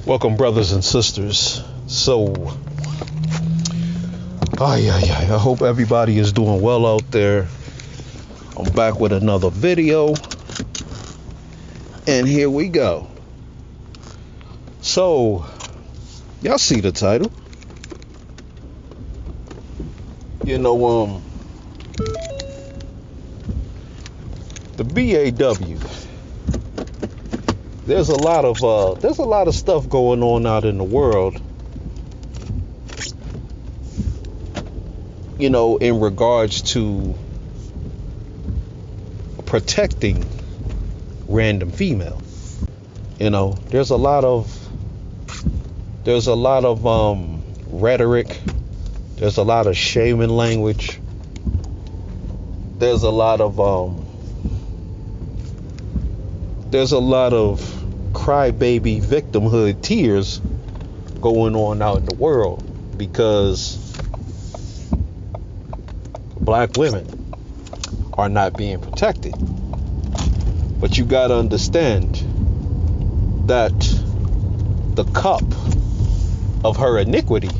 Welcome, brothers and sisters. I hope everybody is doing well out there. I'm back with another video, and here we go. So, y'all see the title? The BAW. There's a lot of stuff going on out in the world, in regards to protecting random female. There's a lot of rhetoric. There's a lot of shaming language. There's a lot of crybaby victimhood tears going on out in the world because black women are not being protected. But you got to understand that the cup of her iniquity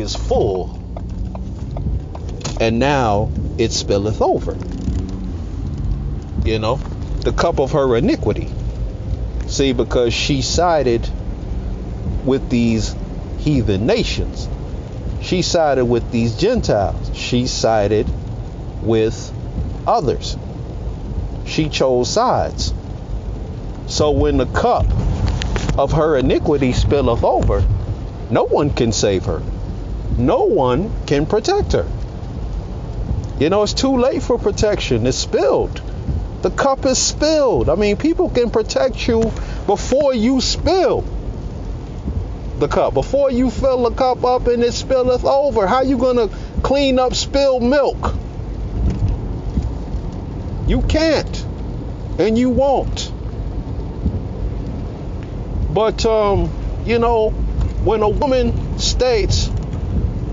is full, and now it spilleth over. The cup of her iniquity. See, because she sided with these heathen nations. She sided with these Gentiles. She sided with others. She chose sides. So when the cup of her iniquity spilleth over, no one can save her. No one can protect her. It's too late for protection. It's spilled. The cup is spilled. People can protect you before you spill the cup. Before you fill the cup up and it spilleth over. How you gonna clean up spilled milk? You can't. And you won't. But, when a woman states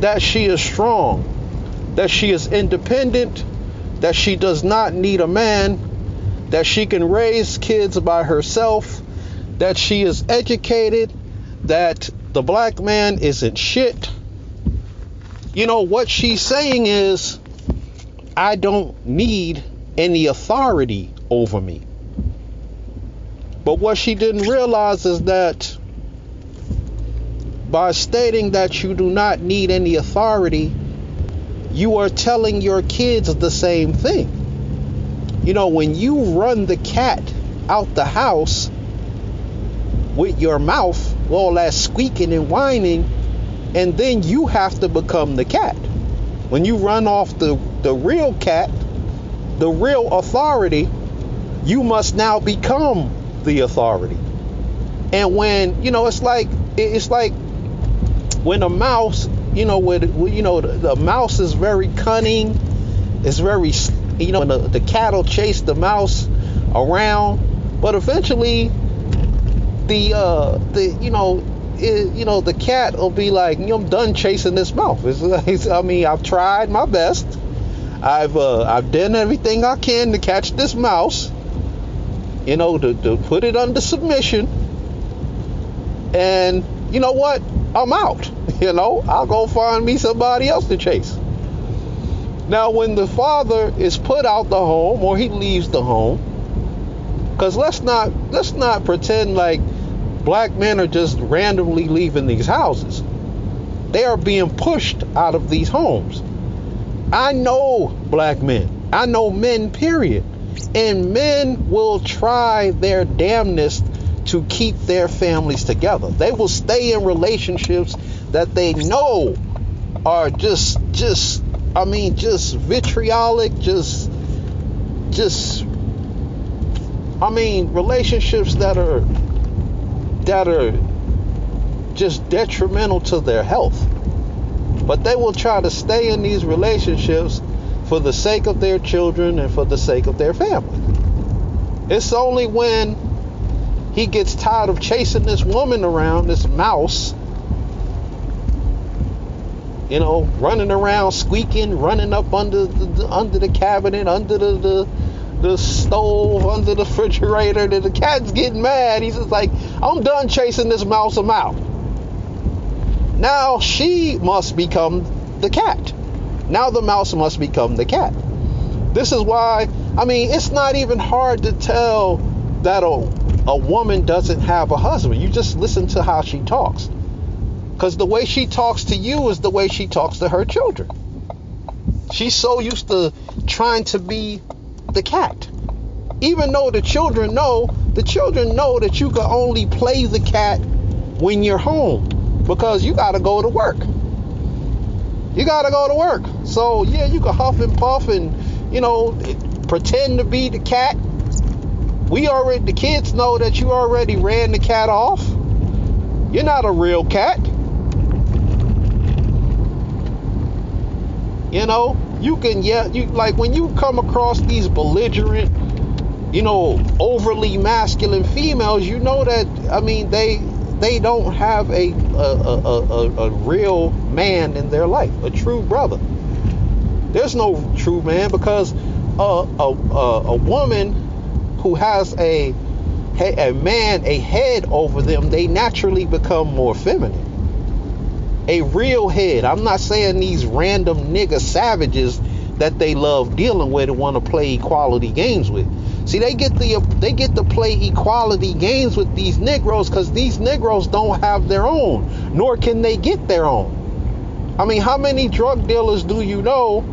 that she is strong, that she is independent, that she does not need a man, that she can raise kids by herself, that she is educated, that the black man isn't shit. What she's saying is, I don't need any authority over me. But what she didn't realize is that by stating that you do not need any authority, you are telling your kids the same thing. When you run the cat out the house with your mouth, all that squeaking and whining, and then you have to become the cat. When you run off the real cat, the real authority, you must now become the authority. And when, it's like when a mouse, the mouse is very cunning, it's very, when the cat will chase the mouse around, but eventually the cat will be like, I'm done chasing this mouse. I've tried my best. I've done everything I can to catch this mouse, to put it under submission. And you know what? I'm out. I'll go find me somebody else to chase. Now, when the father is put out the home, or he leaves the home, because let's not pretend like black men are just randomly leaving these houses. They are being pushed out of these homes. I know black men. I know men, period. And men will try their damnedest to keep their families together. They will stay in relationships that they know are just vitriolic, relationships that are just detrimental to their health. But they will try to stay in these relationships for the sake of their children and for the sake of their family. It's only when he gets tired of chasing this woman around, this mouse, running around squeaking, running up under the cabinet, under the the stove, under the refrigerator, and the cat's getting mad. He's just like, I'm done chasing this mouse about. Now she must become the cat. Now the mouse must become the cat. This is why, I mean, it's not even hard to tell that a woman doesn't have a husband. You just listen to how she talks. Because the way she talks to you is the way she talks to her children. She's so used to trying to be the cat. Even though the children know that you can only play the cat when you're home. Because you got to go to work. You got to go to work. So, yeah, you can huff and puff and, you know, pretend to be the cat. The kids know that you already ran the cat off. You're not a real cat. You know, you can, like when you come across these belligerent, you know, overly masculine females, you know that, I mean, they don't have a real man in their life, a true brother. There's no true man, because a woman who has a man, a head over them, they naturally become more feminine. A real head. I'm not saying these random nigga savages that they love dealing with and want to play equality games with. See, they get to play equality games with these Negroes because these Negroes don't have their own, nor can they get their own. I mean, how many drug dealers do you know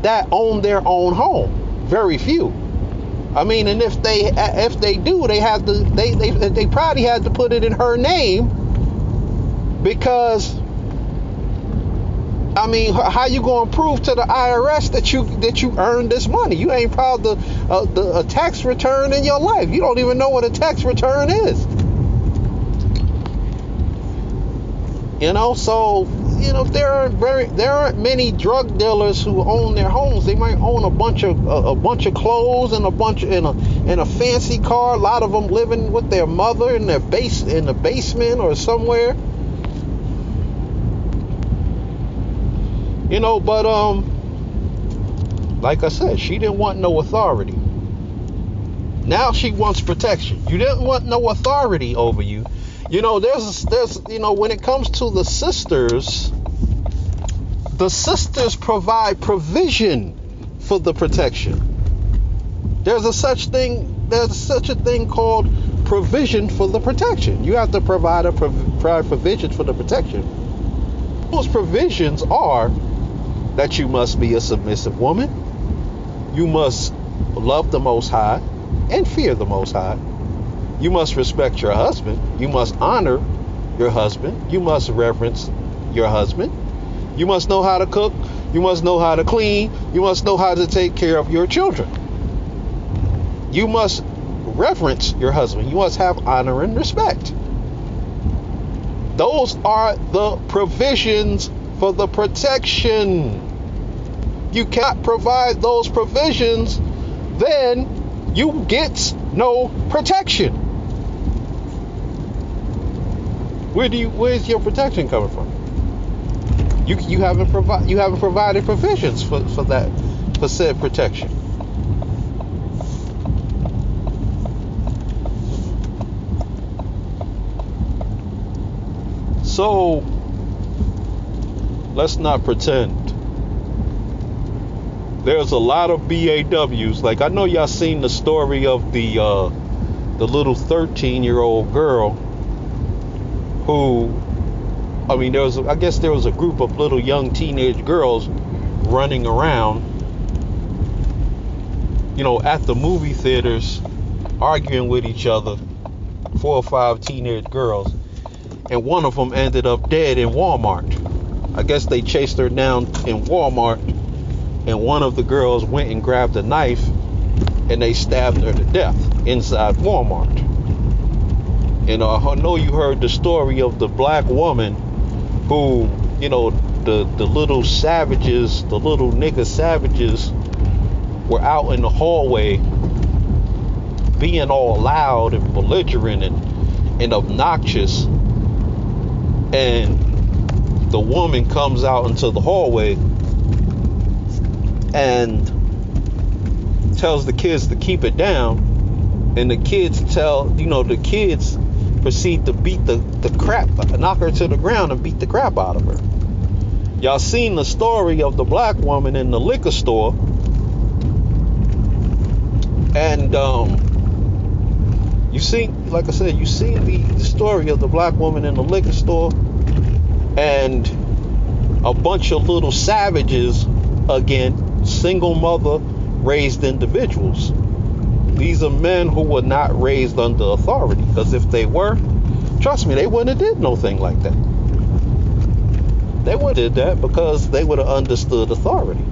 that own their own home? Very few. I mean, and if they do, they probably had to put it in her name, because I mean, how you gonna prove to the IRS that you earned this money? You ain't filed a tax return in your life. You don't even know what a tax return is. You know, so you know there aren't many drug dealers who own their homes. They might own a bunch of clothes and a fancy car. A lot of them living with their mother in the basement or somewhere. You know, but like I said, she didn't want no authority. Now she wants protection. You didn't want no authority over you. You know, there's you know, when it comes to the sisters provide provision for the protection. There's such a thing called provision for the protection. You have to provide provision for the protection. Those provisions are that you must be a submissive woman. You must love the Most High and fear the Most High. You must respect your husband. You must honor your husband. You must reverence your husband. You must know how to cook. You must know how to clean. You must know how to take care of your children. You must reverence your husband. You must have honor and respect. Those are the provisions for the protection. You cannot provide those provisions, then you get no protection. Where's your protection coming from? You haven't provided provisions for said protection. So let's not pretend. There's a lot of BAWs. Like, I know y'all seen the story of the little 13-year-old girl who, I mean, there was a group of little young teenage girls running around, you know, at the movie theaters, arguing with each other, 4 or 5 teenage girls, and one of them ended up dead in Walmart. I guess they chased her down in Walmart, and one of the girls went and grabbed a knife and they stabbed her to death inside Walmart. And I know you heard the story of the black woman who, you know, the little savages, the little nigga savages were out in the hallway being all loud and belligerent and obnoxious, and the woman comes out into the hallway and tells the kids to keep it down, and the kids proceed to beat the crap, knock her to the ground and beat the crap out of her. Y'all seen the story of the black woman in the liquor store, and you seen, like I said, you seen the story of the black woman in the liquor store, and a bunch of little savages, again, single mother raised individuals. These are men who were not raised under authority, because if they were, trust me, they wouldn't have did no thing like that. They wouldn't have did that because they would have understood authority.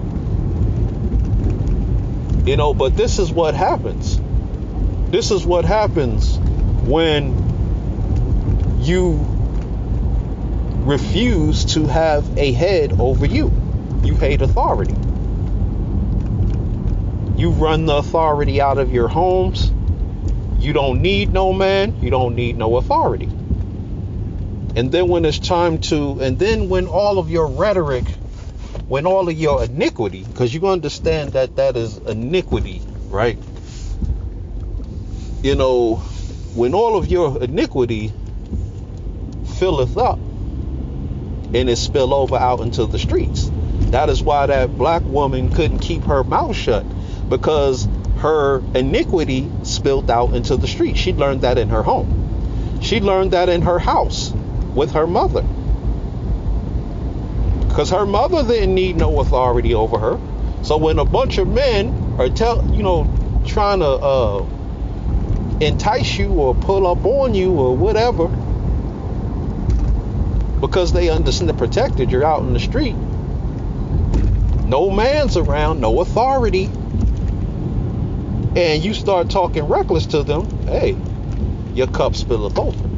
But this is what happens. This is what happens when you refuse to have a head over you. You hate authority. You run the authority out of your homes. You don't need no man. You don't need no authority. And then when it's time to, and then when all of your rhetoric, when all of your iniquity, because you understand that is iniquity, right? When all of your iniquity filleth up and it spill over out into the streets. That is why that black woman couldn't keep her mouth shut, because her iniquity spilled out into the street. She learned that in her home. She learned that in her house with her mother, because her mother didn't need no authority over her. So when a bunch of men are trying to entice you or pull up on you or whatever, because they understand they're protected, you're out in the street, no man's around, no authority, and you start talking reckless to them, hey, your cup spilleth over.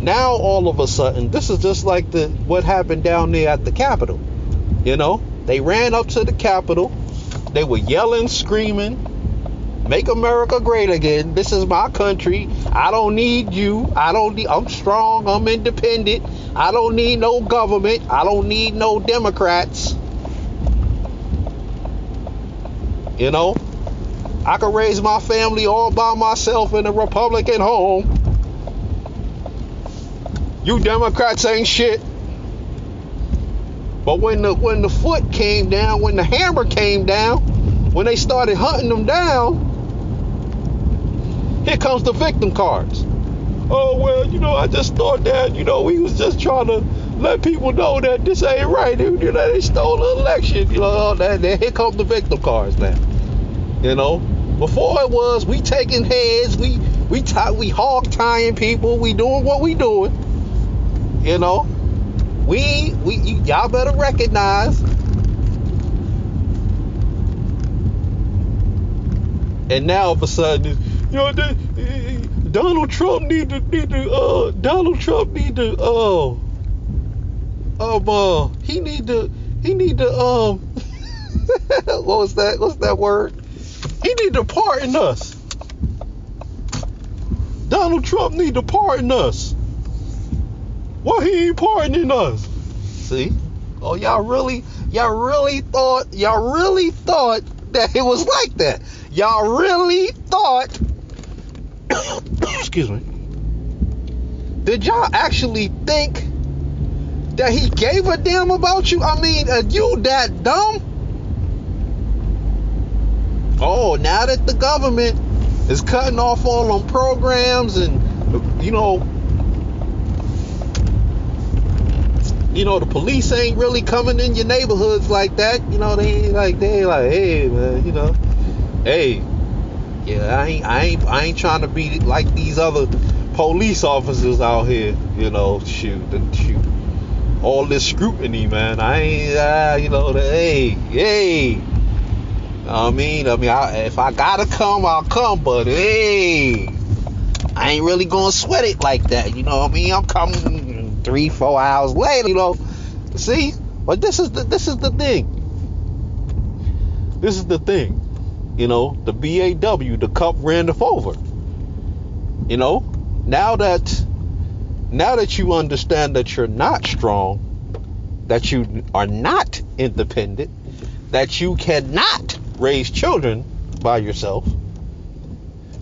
Now all of a sudden, this is just like what happened down there at the Capitol. They ran up to the Capitol, they were yelling, screaming, make America great again. This is my country. I don't need you. I'm strong. I'm independent. I don't need no government. I don't need no Democrats. I can raise my family all by myself in a Republican home. You Democrats ain't shit. But when the foot came down, when the hammer came down, when they started hunting them down, here comes the victim cards. Oh, well, I just thought that, we was just trying to let people know that this ain't right. They stole the election. Here comes the victim cards now. Before it was, we taking heads, we hog tying people, we doing what we doing. Y'all better recognize. And now all of a sudden, Donald Trump need to he need to what's that word? He need to pardon us. Donald Trump need to pardon us. Why he ain't pardoning us? See? Oh, y'all really thought that it was like that. Y'all really thought excuse me. Did y'all actually think that he gave a damn about you? I mean, are you that dumb? Oh, now that the government is cutting off all them programs and the police ain't really coming in your neighborhoods like that. They like, hey man, hey, yeah, I ain't trying to be like these other police officers out here. Shoot, all this scrutiny, man. I ain't, hey. If I gotta come, I'll come, but hey, I ain't really gonna sweat it like that. I'm coming 3-4 hours later. See, but this is the thing. This is the thing. The BAW, the cup runneth over. Now that you understand that you're not strong, that you are not independent, that you cannot raise children by yourself,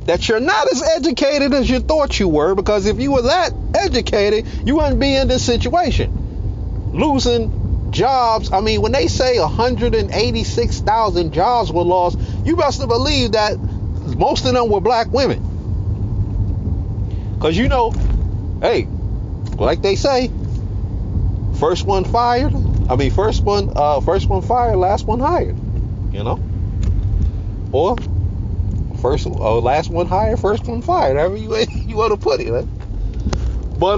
that you're not as educated as you thought you were, because if you were that educated, you wouldn't be in this situation. Losing jobs. I mean, when they say 186,000 jobs were lost, you best believe that most of them were black women. Because, hey, like they say, first one fired, last one hired, or last one hired, first one fired, however you want to put it, right? But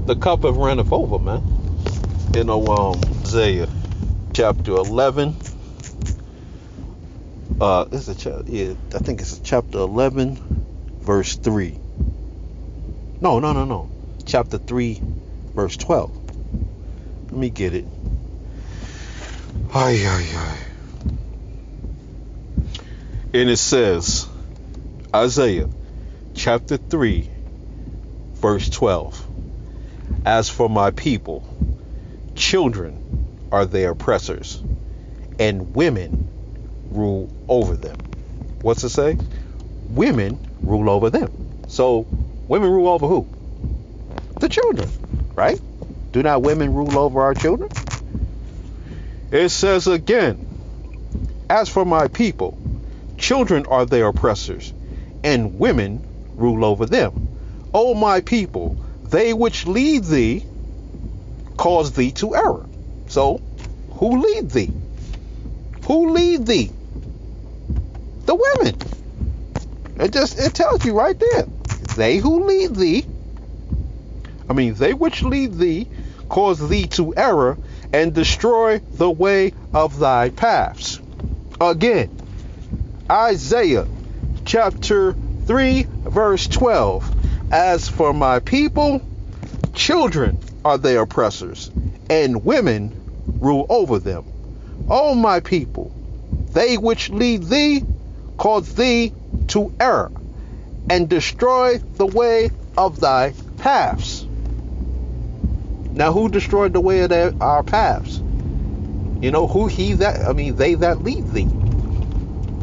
the cup have runneth over, man. Isaiah chapter 11. I think it's chapter 11, verse 3. No. Chapter 3, verse 12. Let me get it. And it says, Isaiah chapter 3, verse 12. As for my people, children are their oppressors, and women rule over them. What's it say? Women rule over them. So women rule over who? The children, right? Do not women rule over our children? It says again, as for my people, children are their oppressors, and women rule over them. O my people, they which lead thee cause thee to error. So who lead thee? Who lead thee? The women. It tells you right there. They who lead thee, they which lead thee, cause thee to error, and destroy the way of thy paths. Again, Isaiah chapter 3, verse 12. As for my people, children are their oppressors, and women rule over them. O my people, they which lead thee, cause thee to error, and destroy the way of thy paths. Now, who destroyed the way of our paths? They that lead thee.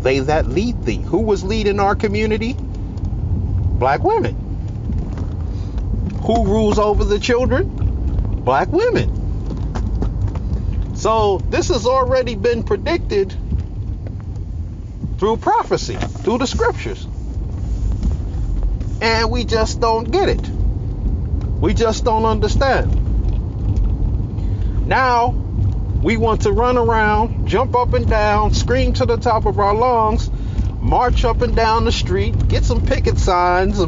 They that lead thee. Who was leading our community? Black women. Who rules over the children? Black women. So this has already been predicted through prophecy, through the scriptures. And we just don't get it. We just don't understand. Now, we want to run around, jump up and down, scream to the top of our lungs, march up and down the street, get some picket signs.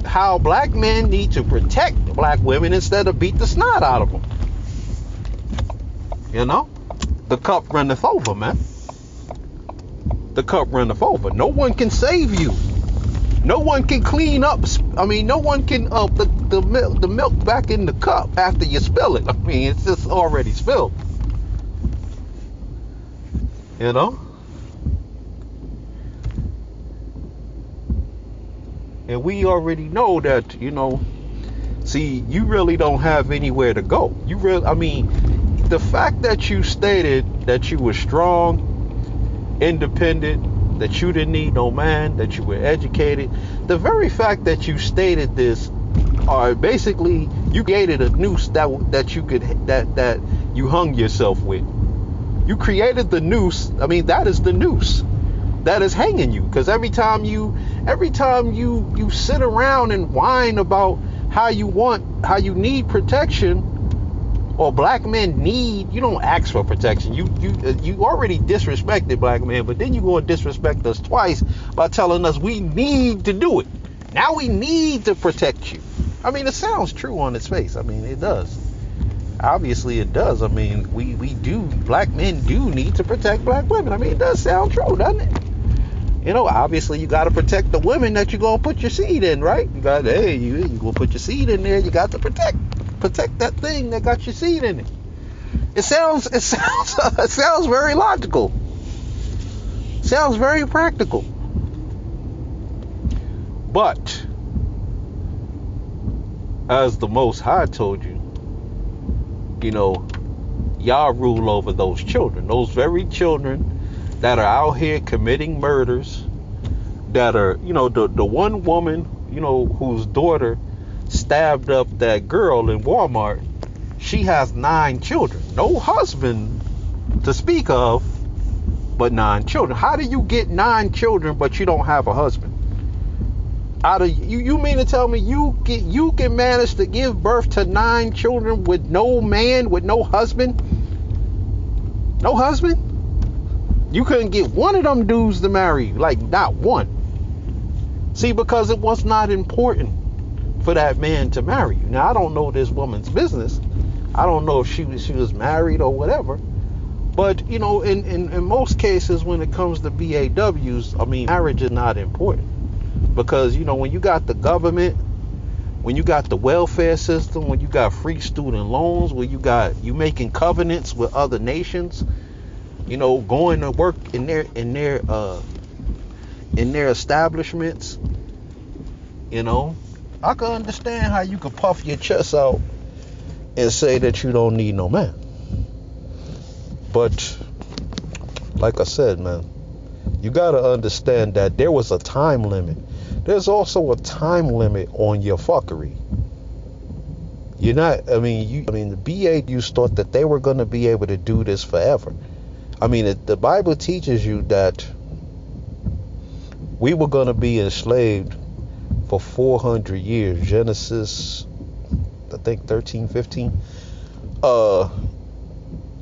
How black men need to protect black women instead of beat the snot out of them. The cup runneth over, man. The cup runneth over. No one can save you. No one can clean up. No one can put the milk back in the cup after you spill it. It's just already spilled. And we already know that, see, you really don't have anywhere to go. The fact that you stated that you were strong, independent, that you didn't need no man, that you were educated, the very fact that you stated this, are basically, you created a noose that you hung yourself with. You created the noose. That is the noose that is hanging you. Because every time you sit around and whine about how you need protection, or black men need, you don't ask for protection. You already disrespected black men, but then you go and disrespect us twice by telling us we need to do it. Now we need to protect you. It sounds true on its face. It does. Obviously it does. Black men do need to protect black women. It does sound true, doesn't it? Obviously you got to protect the women that you're going to put your seed in, right? You going to put your seed in there. You got to protect that thing that got your seed in it. It sounds very logical. Sounds very practical. But as the Most High told you, y'all rule over those children, those very children that are out here committing murders, that are, the one woman, whose daughter stabbed up that girl in Walmart. She has 9 children, no husband to speak of, but 9 children. How do you get 9 children but you don't have a husband? Out of you mean to tell me you can manage to give birth to 9 children with no man, with no husband? No husband? You couldn't get one of them dudes to marry you, like not one. See, because it was not important for that man to marry you. Now, I don't know this woman's business. I don't know if she was married or whatever. But, in most cases, when it comes to BAWs, marriage is not important. Because, when you got the government, when you got the welfare system, when you got free student loans, when you making covenants with other nations, going to work in their establishments, I can understand how you could puff your chest out and say that you don't need no man. But like I said, man, you got to understand that there was a time limit. There's also a time limit on your fuckery. You're not, the BAUs thought that they were going to be able to do this forever. The Bible teaches you that we were going to be enslaved for 400 years. Genesis, I think 13, 15.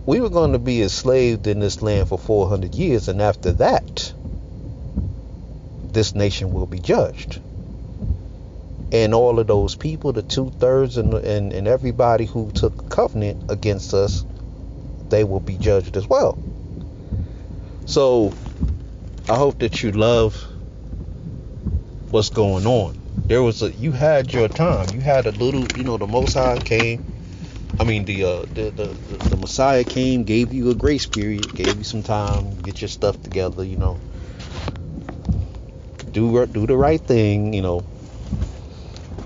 We were going to be enslaved in this land for 400 years. And after that, this nation will be judged. And all of those people, the 2/3 and everybody who took covenant against us, they will be judged as well. So I hope that you love what's going on. You had your time. You had a little, the Most High came. The Messiah came, gave you a grace period, gave you some time, get your stuff together, do the right thing,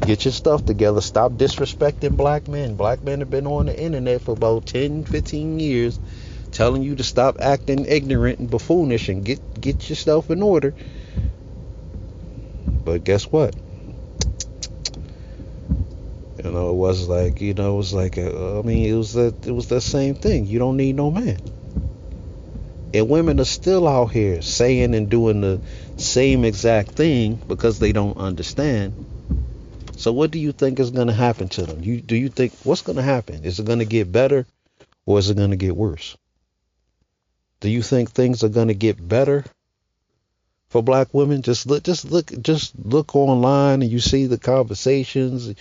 get your stuff together, stop disrespecting black men. Black men have been on the internet for about 10, 15 years telling you to stop acting ignorant and buffoonish and get yourself in order. But guess what? It was like, it was the same thing. You don't need no man. And women are still out here saying and doing the same exact thing because they don't understand. So what do you think is going to happen to them? Do you think, what's going to happen? Is it going to get better or is it going to get worse? Do you think things are going to get better for black women? Just look online and you see the conversations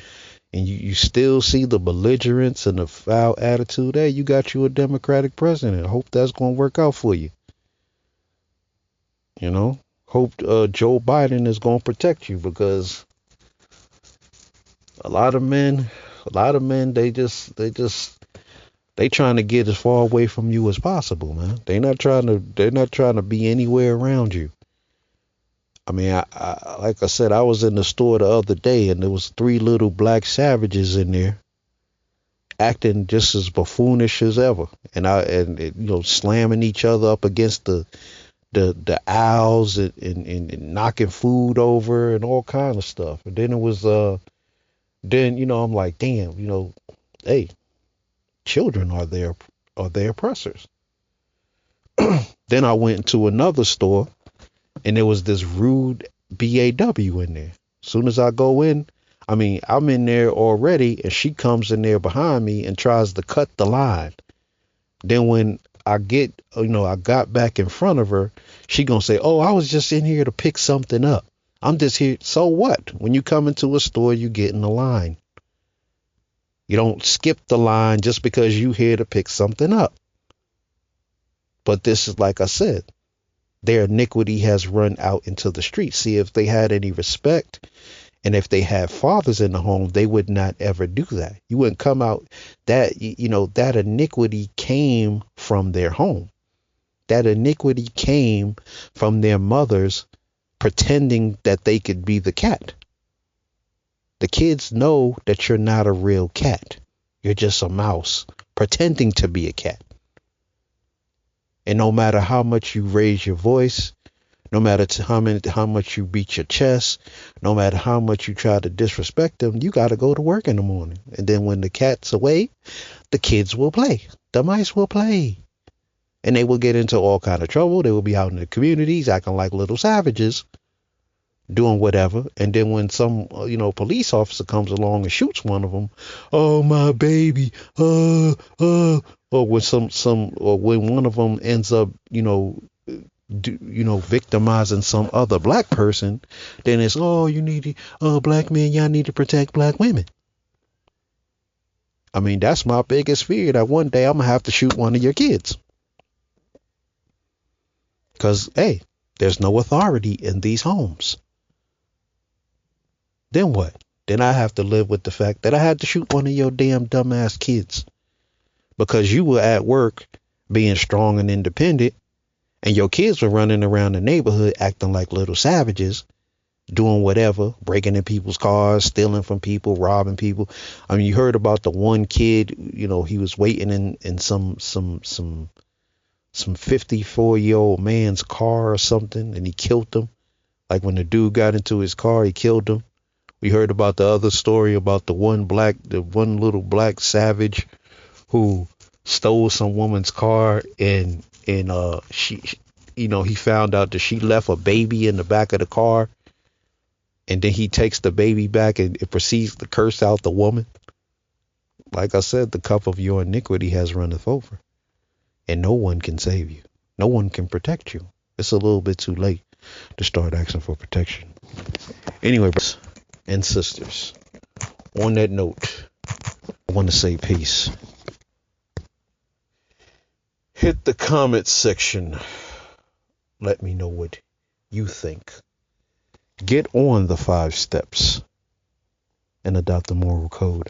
and you still see the belligerence and the foul attitude. Hey, you got you a Democratic president. I hope that's going to work out for you. Hope Joe Biden is going to protect you, because a lot of men, they trying to get as far away from you as possible, man. They're not trying to be anywhere around you. I like I said, I was in the store the other day and there was 3 little black savages in there acting just as buffoonish as ever, and slamming each other up against the aisles and knocking food over and all kind of stuff. And then it was I'm like, damn, hey, children are their oppressors. Then I went into another store and there was this rude BAW in there. As soon as I go in, I'm in there already, and she comes in there behind me and tries to cut the line. Then when I got back in front of her, she gonna say, oh, I was just in here to pick something up. I'm just here. So what? When you come into a store, you get in the line. You don't skip the line just because you here to pick something up. But this is, like I said, their iniquity has run out into the streets. See, if they had any respect and if they had fathers in the home, they would not ever do that. You wouldn't come out that, that iniquity came from their home. That iniquity came from their mothers pretending that they could be the cat. The kids know that you're not a real cat. You're just a mouse pretending to be a cat. And no matter how much you raise your voice, no matter how much you beat your chest, no matter how much you try to disrespect them, you got to go to work in the morning. And then when the cat's away, the kids will play. The mice will play. And they will get into all kind of trouble. They will be out in the communities acting like little savages, doing whatever. And then when some, police officer comes along and shoots one of them, oh, my baby, or when one of them ends up, victimizing some other black person, then it's, black men, y'all need to protect black women. I mean, that's my biggest fear, that one day I'm gonna have to shoot one of your kids. Because, hey, there's no authority in these homes. Then what? Then I have to live with the fact that I had to shoot one of your damn dumbass kids because you were at work being strong and independent, and your kids were running around the neighborhood acting like little savages, doing whatever, breaking in people's cars, stealing from people, robbing people. I mean, you heard about the one kid, he was waiting in some 54-year-old man's car or something, and he killed him. Like when the dude got into his car, he killed him. We heard about the other story about the one little black savage who stole some woman's car, and she, he found out that she left a baby in the back of the car, and then he takes the baby back and it proceeds to curse out the woman. Like I said, the cup of your iniquity has runneth over, and no one can save you. No one can protect you. It's a little bit too late to start asking for protection. Anyway, brothers and sisters, on that note, I want to say peace. Hit the comment section. Let me know what you think. Get on the 5 steps and adopt the moral code.